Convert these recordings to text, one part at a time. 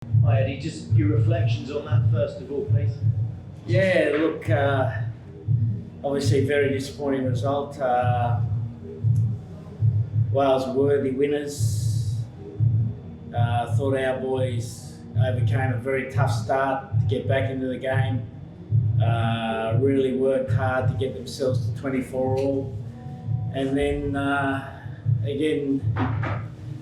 Hi Eddie, just your reflections on that first of all, please. Yeah, look, obviously very disappointing result. Wales were worthy winners. Thought our boys overcame a very tough start to get back into the game. Really worked hard to get themselves to 24 all. And then again,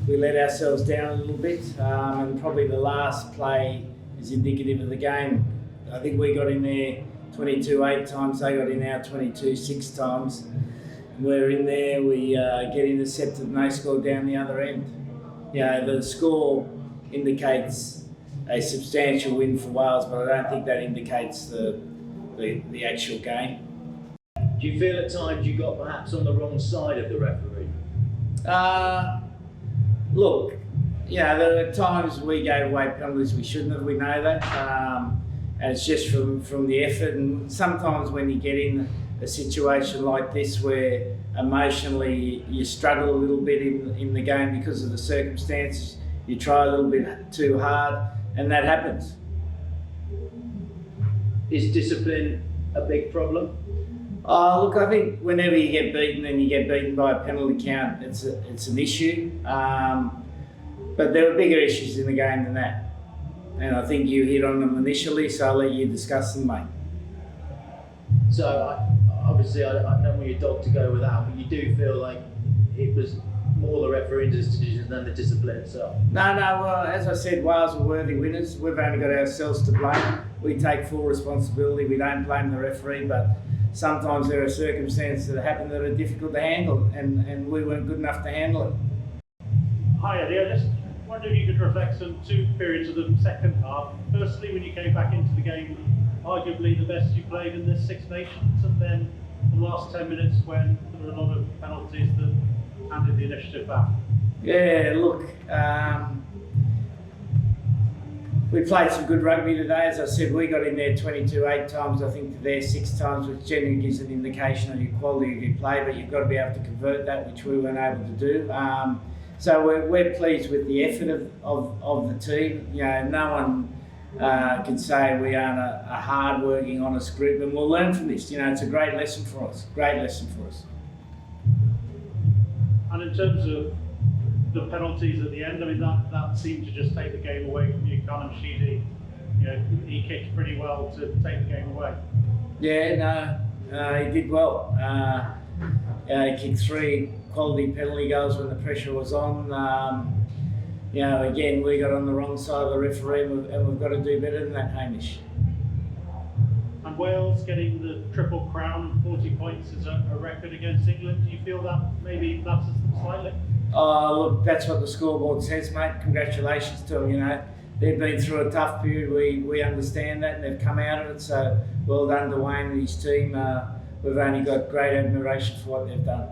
we let ourselves down a little bit, and probably the last play is indicative of the game. I think we got in there 22-8 times, they got in our 22-6 times. And we're in there, we get intercepted, no score down the other end. The score indicates a substantial win for Wales, but I don't think that indicates the actual game. Do you feel at times you got perhaps on the wrong side of the referee? Look, there are times we gave away penalties we shouldn't have, we know that. And it's just from the effort, and sometimes when you get in a situation like this where emotionally you struggle a little bit in the game because of the circumstances, you try a little bit too hard, and that happens. Is discipline a big problem? Look, I think whenever you get beaten and you get beaten by a penalty count, it's an issue. But there are bigger issues in the game than that. And I think you hit on them initially, so I'll let you discuss them, mate. So, obviously, I don't want your dog to go without, but you do feel like it was more the referee's decision than the discipline itself? No, well, as I said, Wales were worthy winners. We've only got ourselves to blame. We take full responsibility. We don't blame the referee, but sometimes there are circumstances that happen that are difficult to handle, and we weren't good enough to handle it. Hi Eddie, I just wonder if you could reflect on two periods of the second half. Firstly, when you came back into the game, arguably the best you played in this Six Nations, and then the last 10 minutes when there were a lot of penalties that handed the initiative back. Yeah, look, we played some good rugby today. As I said, we got in there 22-8 times, I think to their 6 times, which generally gives an indication of your quality of your play, but you've got to be able to convert that, which we weren't able to do. So we're pleased with the effort of the team. No one can say we aren't a hard-working, honest group, and we'll learn from this. It's a great lesson for us. And in terms of the penalties at the end, I mean, that seemed to just take the game away from you. Callum Sheedy, he kicked pretty well to take the game away. Yeah, no, he did well. He kicked 3 quality penalty goals when the pressure was on. Again, we got on the wrong side of the referee, and we've got to do better than that, Hamish. And Wales getting the triple crown, 40 points is a record against England. Do you feel that maybe flatters them slightly? Look, that's what the scoreboard says, mate. Congratulations to them. They've been through a tough period. We understand that, and they've come out of it. So well done to Wayne and his team. We've only got great admiration for what they've done.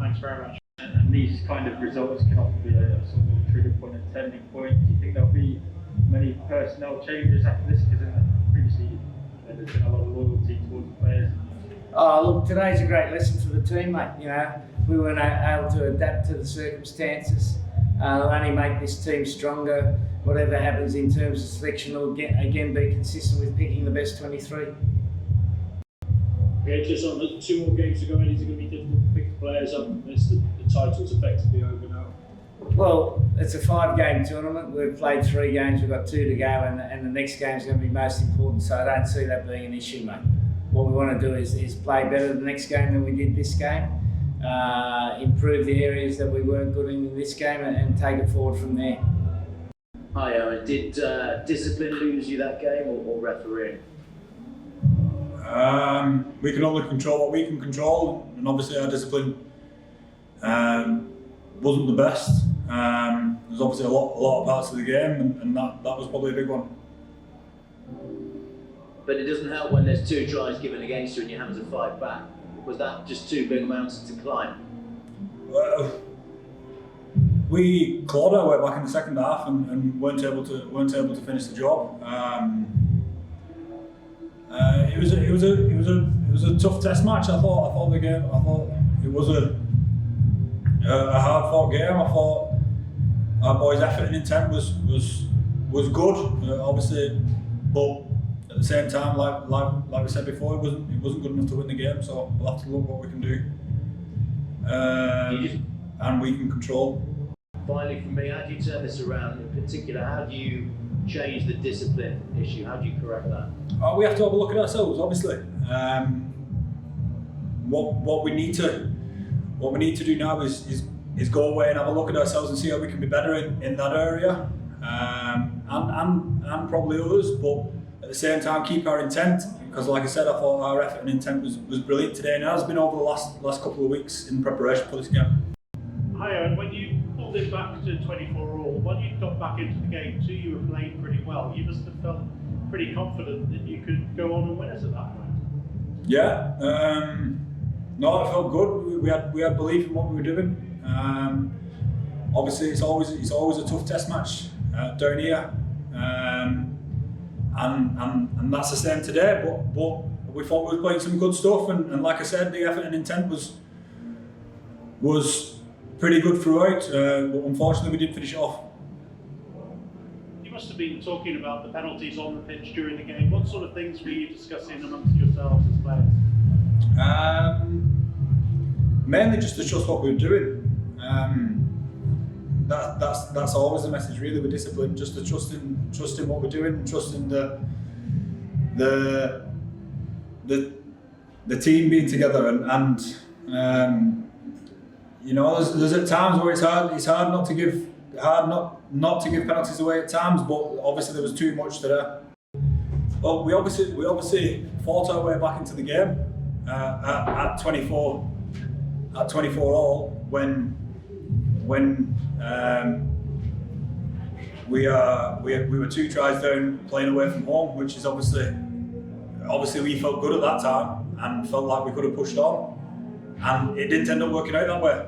Thanks very much. And these kind of results can often be a sort of trigger point, a turning point. Do you think there'll be many personnel changes after this? Because previously there's been a lot of loyalty towards the players. Look, today's a great lesson for the team, mate. We weren't able to adapt to the circumstances. It'll only make this team stronger. Whatever happens in terms of selection, will again be consistent with picking the best 23. Yeah, just on the 2 more games to go, is it going to be difficult to pick the players up? The title's effectively over now. Well, it's a 5-game tournament. We've played 3 games, we've got 2 to go, and the next game's going to be most important, so I don't see that being an issue, mate. What we want to do is play better the next game than we did this game, improve the areas that we weren't good in this game, and take it forward from there. Hi Owen, did discipline lose you that game or refereeing? We can only control what we can control, and obviously our discipline wasn't the best. There's obviously a lot of parts of the game, and that was probably a big one. But it doesn't help when there's 2 tries given against you and you're having to fight back. Was that just too big a mountain to climb? Well, we clawed our way back in the second half and weren't able to finish the job. It was a tough test match. I thought it was a hard fought game. I thought our boys' effort and intent was was good, obviously, but at the same time, like we said before, it wasn't good enough to win the game. So we'll have to look what we can do, and we can control. Finally, from me, how do you turn this around? In particular, how do you change the discipline issue? How do you correct that? We have to have a look at ourselves, obviously. What we need to do now is go away and have a look at ourselves and see how we can be better in that area, and probably others. But at the same time, keep our intent, because, like I said, I thought our effort and intent was brilliant today, and it has been over the last couple of weeks in preparation for this game. Hi, Owen. When you pulled it back to 24 all, when you got back into the game too, you were playing pretty well. You must have felt pretty confident that you could go on and win us at that point. Yeah, no, it felt good. We had belief in what we were doing. Obviously, it's always a tough test match down here, and that's the same today. But we thought we were playing some good stuff, and like I said, the effort and intent was pretty good throughout. But unfortunately, we didn't finish it off. You must have been talking about the penalties on the pitch during the game. What sort of things were you discussing amongst yourselves as players? Mainly just to trust what we were doing. That's always the message, really, with discipline. Just to trusting what we're doing, trusting the team being together, and you know, there's at times where it's hard not to give penalties away at times, but obviously there was too much today. Well, we obviously fought our way back into the game at 24 all when we were 2 tries down playing away from home, which is obviously we felt good at that time and felt like we could have pushed on, and it didn't end up working out that way.